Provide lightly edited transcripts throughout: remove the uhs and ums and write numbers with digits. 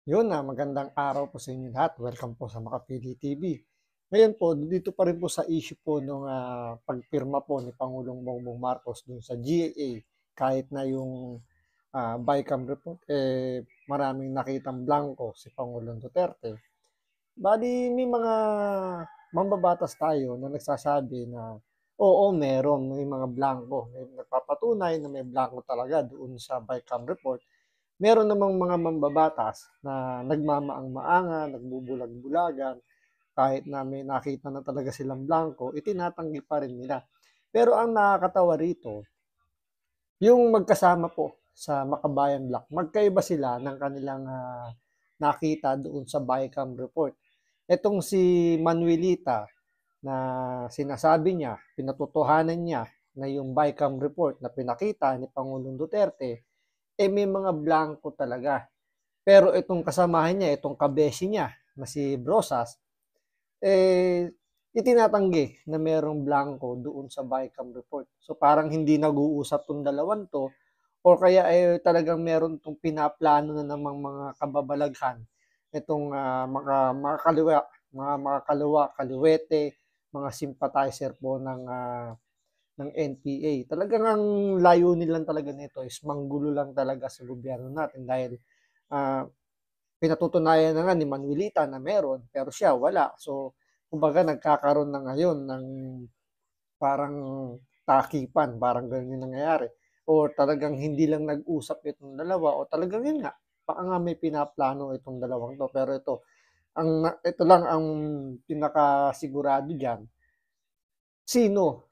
Yun na, magandang araw po sa inyo lahat. Welcome po sa Makapili TV. Ngayon po, dito pa rin po sa issue po nung pagpirma po ni Pangulong Bongbong Marcos dun sa GAA, kahit na yung BICAM report, maraming nakitang blanco si Pangulong Duterte. Bali, may mga mambabatas tayo na nagsasabi na oo, meron, may mga blanco. May nagpapatunay na may blanco talaga doon sa BICAM report. Meron namang mga mambabatas na nagmamaang-maangan, nagbubulag-bulagan, kahit na may nakita na talaga silang blanco, itinatanggi pa rin nila. Pero ang nakakatawa rito, yung magkasama po sa Makabayan Black, magkaiba sila ng kanilang nakita doon sa BICAM report. Etong si Manuelita na sinasabi niya, pinatotohanan niya na yung BICAM report na pinakita ni Pangulong Duterte, may mga blanco talaga. Pero itong kasamahan niya, itong kabeshi niya na si Brosas, itinatanggi na merong blanco doon sa BICAM report. So parang hindi nag-uusap tong dalawan to or kaya talagang meron tong pinaplano na namang mga kababalaghan itong mga kaliwa, kaliwete, mga sympathizer po ng NPA. Talagang ang layunin lang talaga nito is manggulo lang talaga sa gobyerno natin dahil ah, pinatutunayan na nga ni Manuelita na meron, pero siya wala. So, kumbaga nagkakaroon na ngayon ng parang takipan, parang ganun yung nangyayari. O talagang hindi lang nag-usap itong dalawa, o talagang yun nga, baka nga may pinaplano itong dalawang to. Pero ito lang ang pinakasigurado dyan, sino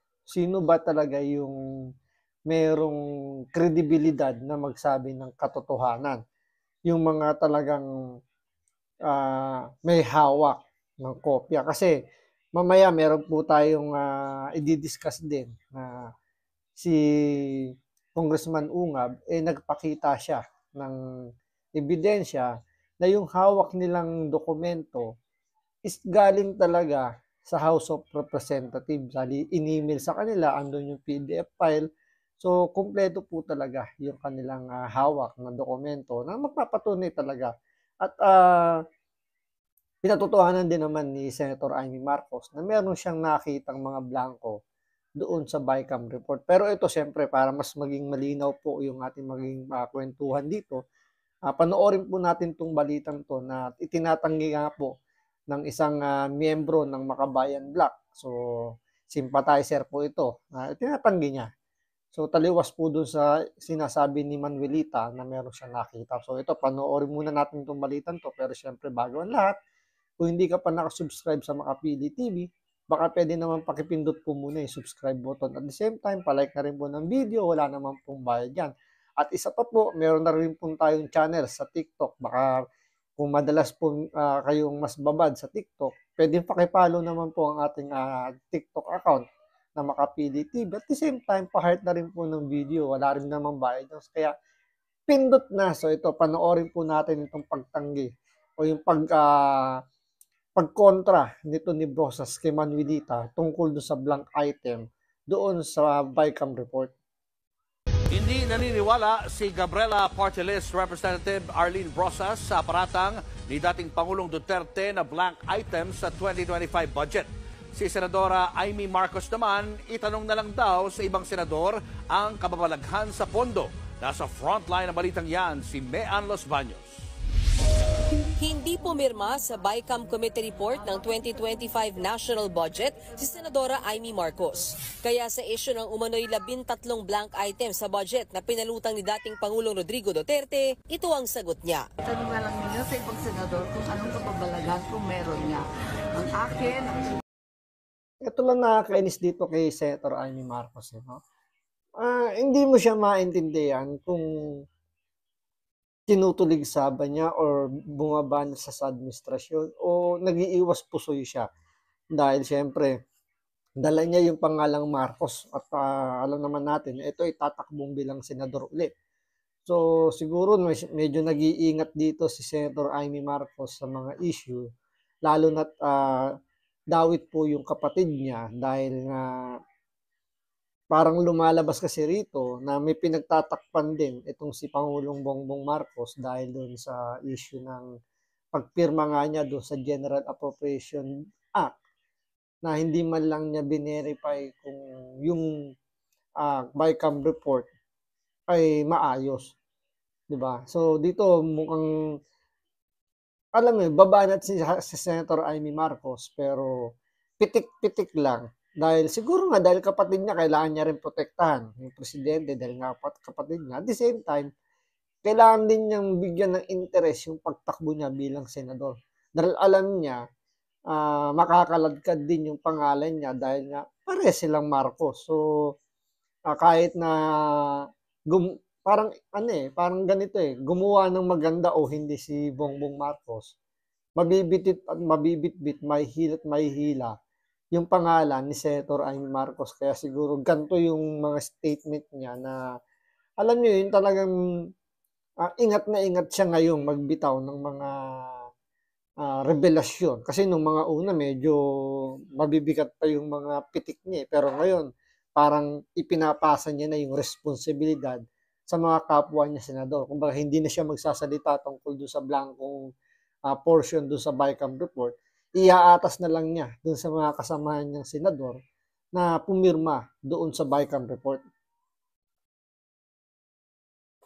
ba talaga yung merong kredibilidad na magsabi ng katotohanan? Yung mga talagang may hawak ng kopya. Kasi mamaya meron po tayong i-discuss din na si Congressman Ungab, nagpakita siya ng ebidensya na yung hawak nilang dokumento is galing talaga sa House of Representatives. In-email sa kanila, andun yung PDF file. So, kumpleto po talaga yung kanilang hawak na dokumento na magpapatunay talaga. At pinatotohanan din naman ni Senator Amy Marcos na meron siyang nakitang mga blanco doon sa BICAM report. Pero ito siyempre para mas maging malinaw po yung ating maging kwentuhan dito, panoorin po natin itong balitang to na itinatanggi nga po ng isang miyembro ng Makabayan Black. So, sympathizer po ito. Itinatanggi niya. So, taliwas po dun sa sinasabi ni Manuelita na meron siyang nakita. So, ito, panoorin muna natin itong balitan to. Pero syempre, bago ang lahat, kung hindi ka pa nakasubscribe sa Makapili TV, baka pwede naman pakipindot po muna yung subscribe button. At the same time, palike na rin po ng video, wala naman pong bayad yan. At isa pa po, meron na rin po tayong channel sa TikTok. Baka kung madalas po kayong mas babad sa TikTok, pwedeng pakipollow naman po ang ating TikTok account na Makapili TV. At the same time, pa-heart na rin po ng video. Wala rin naman bayad. Kaya pindot na. So ito, panoorin po natin itong pagtanggi o yung pagkontra nito ni Brosas kay Manuelita tungkol do sa blank item doon sa BICAM report. Hindi naniniwala si Gabriela Party List Representative Arlene Brosas sa paratang ni dating Pangulong Duterte na blank item sa 2025 budget. Si Senadora Amy Marcos naman, itanong na lang daw sa ibang senador ang kababalaghan sa pondo. Nasa frontline ng balitang yan si Mean Los Baños. Hindi pumirma sa BICAM Committee Report ng 2025 National Budget si Senadora Amy Marcos. Kaya sa issue ng umano'y 13 blank items sa budget na pinalutang ni dating Pangulong Rodrigo Duterte, ito ang sagot niya. Tanong na lang ninyo sa ibang senador kung anong kababalaghan kung meron niya. Ang akin, Ito lang nakakainis dito kay Senator Amy Marcos. No? Hindi mo siya maintindihan kung tinutulig sa ba niya or bumaba na sa administrasyon o nag-iiwas pusoy siya. Dahil siyempre, dala niya yung pangalang Marcos at alam naman natin, ito ay tatakbong bilang senador ulit. So siguro medyo nag-iingat dito si Senator Amy Marcos sa mga issue, lalo na't dawit po yung kapatid niya dahil nga parang lumalabas kasi rito na may pinagtatakpan din itong si Pangulong Bongbong Marcos dahil doon sa issue ng pagpirma nga niya doon sa General Appropriation Act na hindi man lang niya binerify kung yung BICAM report ay maayos, 'di ba? So dito mukhang alam mo, babanat si Senator Amy Marcos pero pitik-pitik lang. Dahil siguro nga dahil kapatid niya kailangan niya rin protektahan yung presidente dahil nga kapatid niya. At the same time, kailangan din niyang bigyan ng interes yung pagtakbo niya bilang senador. Dahil alam niya, makakaladkad din yung pangalan niya dahil nga pare silang Marcos. So, kahit na parang ganito gumawa ng maganda o hindi si Bongbong Marcos, mabibitit at mabibitbit, may hila't may hila yung pangalan ni Senator Amy Marcos. Kaya siguro ganito yung mga statement niya na alam niyo yun talagang ingat na ingat siya ngayong magbitaw ng mga revelasyon. Kasi nung mga una medyo mabibigat pa yung mga pitik niya pero ngayon parang ipinapasa niya na yung responsibilidad sa mga kapwa niya senador. Kumbaga hindi na siya magsasalita tungkol doon sa blankong portion doon sa BICAM report. Iaatas na lang niya doon sa mga kasamahan niyang senador na pumirma doon sa BICAM report.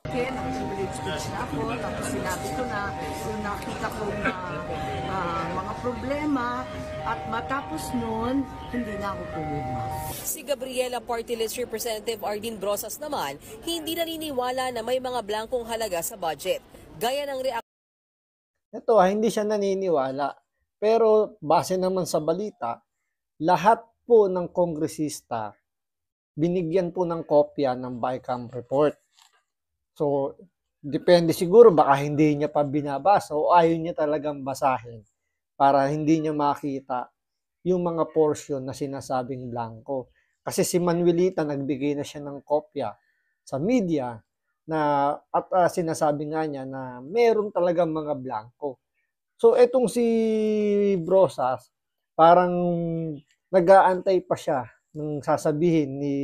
Nag-privilege speech na ako, tapos sinabi ko na yung nakita ko na mga problema at matapos nun, hindi na ako pumirma. Si Gabriela Party List Representative Arlene Brosas naman, hindi naniniwala na may mga blankong halaga sa budget. Gaya ng reaksyon. Ito, hindi siya naniniwala. Pero base naman sa balita, lahat po ng kongresista binigyan po ng kopya ng BICAM report. So, depende siguro, baka hindi niya pa binabasa o ayaw niya talagang basahin para hindi niya makita yung mga portion na sinasabing blanco. Kasi si Manuelita, nagbigay na siya ng kopya sa media na at sinasabi nga niya na meron talagang mga blanco. So, etong si Brosas, parang nag-aantay pa siya nung sasabihin ni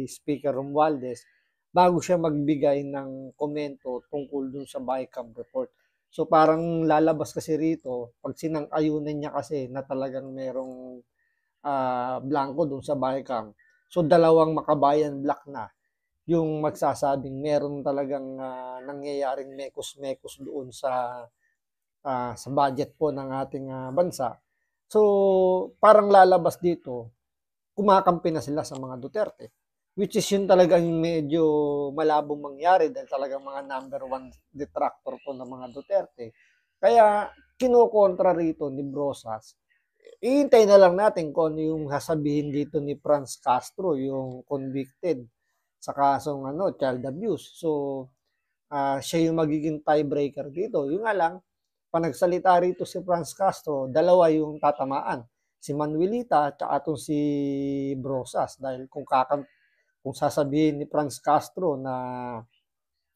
Speaker Romualdez bago siya magbigay ng komento tungkol dun sa BICAM report. So parang lalabas kasi rito, pag sinang-ayunan niya kasi na talagang merong blanco dun sa BICAM. So dalawang makabayan black na yung magsasabing meron talagang nangyayaring mekos-mekos doon sa budget po ng ating bansa. So parang lalabas dito, kumakampi na sila sa mga Duterte. Which is yun talagang medyo malabong mangyari dahil talagang mga number one detractor po ng mga Duterte. Kaya kinokontra rito ni Brosas. Ihintay na lang natin kung ano yung sasabihin dito ni Franz Castro, yung convicted sa kasong child abuse. So, siya yung magiging tiebreaker dito. Yung nga lang, pag nagsalita rito si Franz Castro, dalawa yung tatamaan. Si Manuelita at itong si Brosas. Dahil kung sasabihin ni Franz Castro na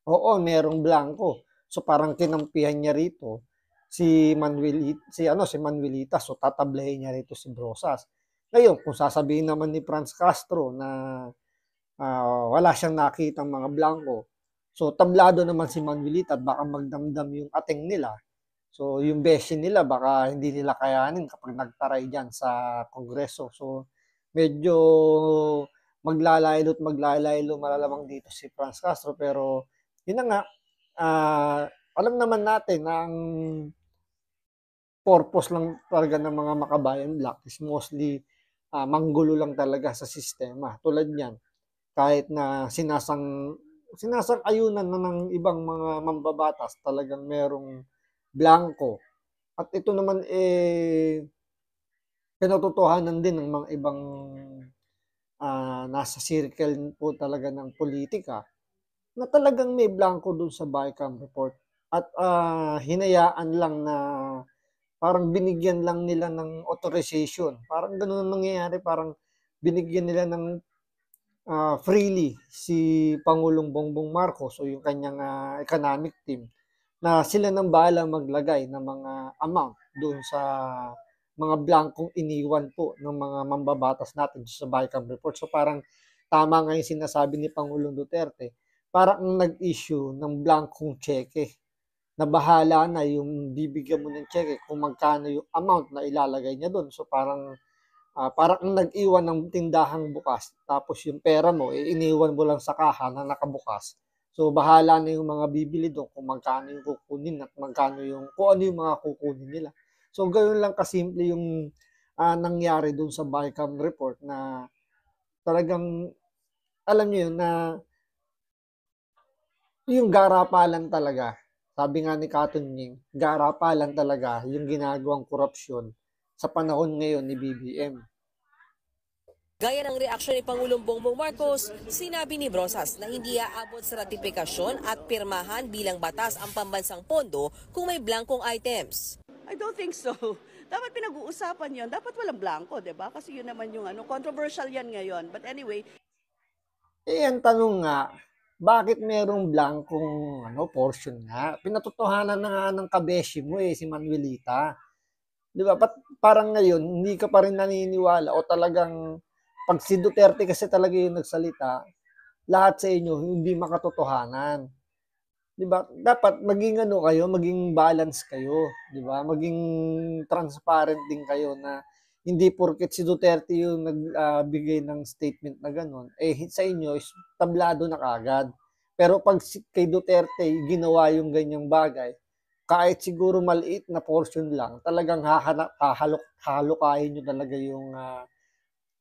oo, merong blanco. So parang kinampihan niya rito si Manuelita, so tatablahin niya rito si Brosas. Ngayon, kung sasabihin naman ni Franz Castro na wala siyang nakitang mga blanco, so tablado naman si Manuelita at baka magdamdam yung ating nila. So yung beshi nila baka hindi nila kayanin kapag nagtaray dyan sa Kongreso. So medyo maglalaylo malalamang dito si Franz Castro pero yun na nga, alam naman natin na ang purpose lang talaga ng mga makabayan black is mostly manggulo lang talaga sa sistema. Tulad niyan, kahit na sinasang-ayunan na ng ibang mga mambabatas talagang merong blanco. At ito naman pinatutuhanan din ng mga ibang nasa circle po talaga ng politika na talagang may blanco dun sa BICAM report at hinayaan lang na parang binigyan lang nila ng authorization. Parang ganun ang nangyayari, parang binigyan nila ng freely si Pangulong Bongbong Marcos o yung kanyang economic team na sila nang bahala maglagay ng mga amount doon sa mga blankong iniwan po ng mga mambabatas natin sa BICAM report. So parang tama nga yung sinasabi ni Pangulong Duterte, parang nag-issue ng blankong cheque na bahala na yung bibigyan mo ng cheque kung magkano yung amount na ilalagay niya doon. So parang nag-iwan ng tindahang bukas tapos yung pera mo iniwan mo lang sa kaha na nakabukas. So bahala na yung mga bibili doon kung magkano yung kukunin at kung ano yung mga kukunin nila. So ganoon lang kasimple yung nangyari doon sa BICAM report na talagang alam niyo yun na yung garapalan talaga. Sabi nga ni Katunying, garapalan talaga yung ginagawang korupsyon sa panahon ngayon ni BBM. Gaya ng reaksyon ni Pangulong Bongbong Marcos, sinabi ni Brosas na hindi aabot sa ratifikasyon at pirmahan bilang batas ang pambansang pondo kung may blankong items. I don't think so. Dapat pinag-uusapan yon. Dapat walang blanco, di ba? Kasi yun naman yung controversial yan ngayon. But anyway. Ang tanong nga, bakit merong blankong portion nga? Pinatotohanan na nga ng kabeshi mo si Manuelita. Di ba? Parang ngayon, hindi ka pa rin naniniwala o talagang pag si Duterte kasi talaga yung nagsalita, lahat sa inyo hindi makatotohanan. 'Di ba? Dapat maging kayo, maging balance kayo, 'di ba? Maging transparent din kayo na hindi porket si Duterte yung nagbigay ng statement na gano'n, sa inyo is tablado na kaagad. Pero pag kay Duterte ginawa yung ganyang bagay, kahit siguro maliit na portion lang, talagang hahalukayin nyo talaga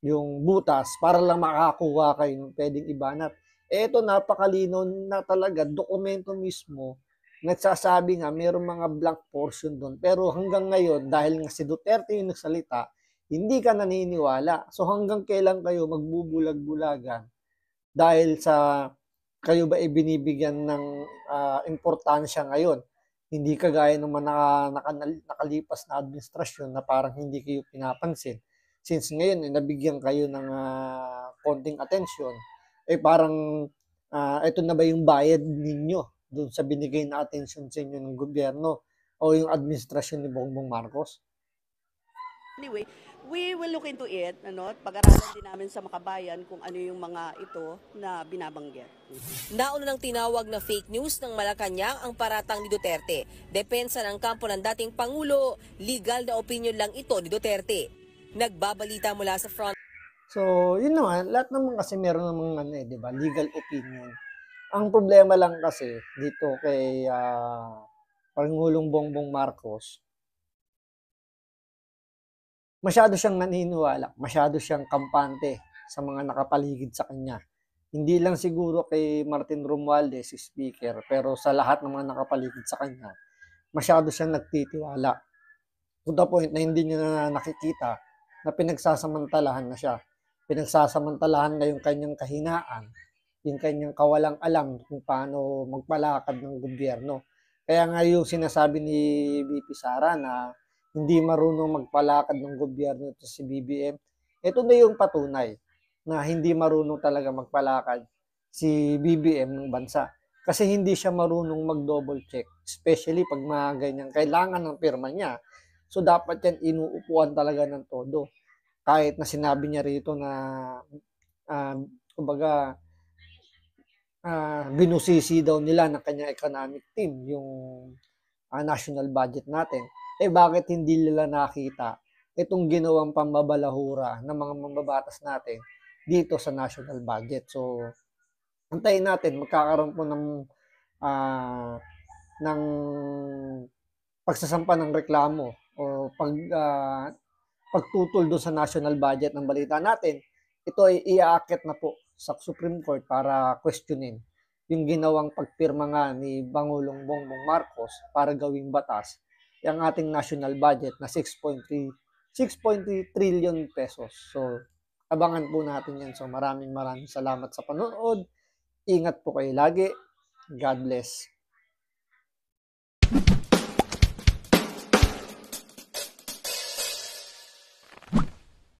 yung butas para lang makakuha kayo ng pwedeng ibanat. Ito napakalino na talaga, dokumento mismo, nagsasabi nga mayroong mga blank portion doon. Pero hanggang ngayon, dahil nga si Duterte yung nagsalita, hindi ka naniniwala. So hanggang kailan kayo magbubulag-bulagan dahil sa kayo ba binibigyan ng importansya ngayon? Hindi kagaya ng mga nakalipas na administrasyon na parang hindi kayo pinapansin. Since ngayon, nabigyan kayo ng konting atensyon, parang ito na ba yung bayad ninyo doon sa binigay na atensyon sa inyo ng gobyerno o yung administrasyon ni Bongbong Marcos? Anyway, we will look into it, pag-aralan din namin sa Makabayan kung ano yung mga ito na binabanggit. Nauna nang tinawag na fake news ng Malacanang ang paratang ni Duterte. Depensa ng kampo ng dating Pangulo, legal na opinion lang ito ni Duterte. Nagbabalita mula sa front. So, yun naman, lahat naman kasi meron namang di ba, legal opinion. Ang problema lang kasi dito kay Pangulong Bongbong Marcos, masyado siyang naniniwala, masyado siyang kampante sa mga nakapaligid sa kanya. Hindi lang siguro kay Martin Romualdez, si speaker, pero sa lahat ng mga nakapaligid sa kanya, masyado siyang nagtitiwala. To the point na hindi niya na nakikita na pinagsasamantalahan na siya. Pinagsasamantalahan na yung kanyang kahinaan, yung kanyang kawalang alam kung paano magpalakad ng gobyerno. Kaya nga yung sinasabi ni VP Sara na hindi marunong magpalakad ng gobyerno ito si BBM, ito na yung patunay na hindi marunong talaga magpalakad si BBM ng bansa. Kasi hindi siya marunong mag-double check, especially pag mga ganyan, kailangan ng pirma niya. So dapat yan inuupuan talaga ng todo. Kahit na sinabi niya rito na binusisi daw nila ng kanyang economic team yung national budget natin. Bakit hindi nila nakita itong ginawang pambabalahura ng mga mambabatas natin dito sa national budget? So antayin natin, magkakaroon po ng pagsasampa ng reklamo o pagtutol doon sa national budget ng balita natin. Ito ay iaakit na po sa Supreme Court para questionin yung ginawang pagpirma nga ni Pangulong Bongbong Marcos para gawing batas yung ating national budget na 6.3 trillion pesos. So abangan po natin yan. So maraming salamat sa panonood. Ingat po kayo lagi. God bless.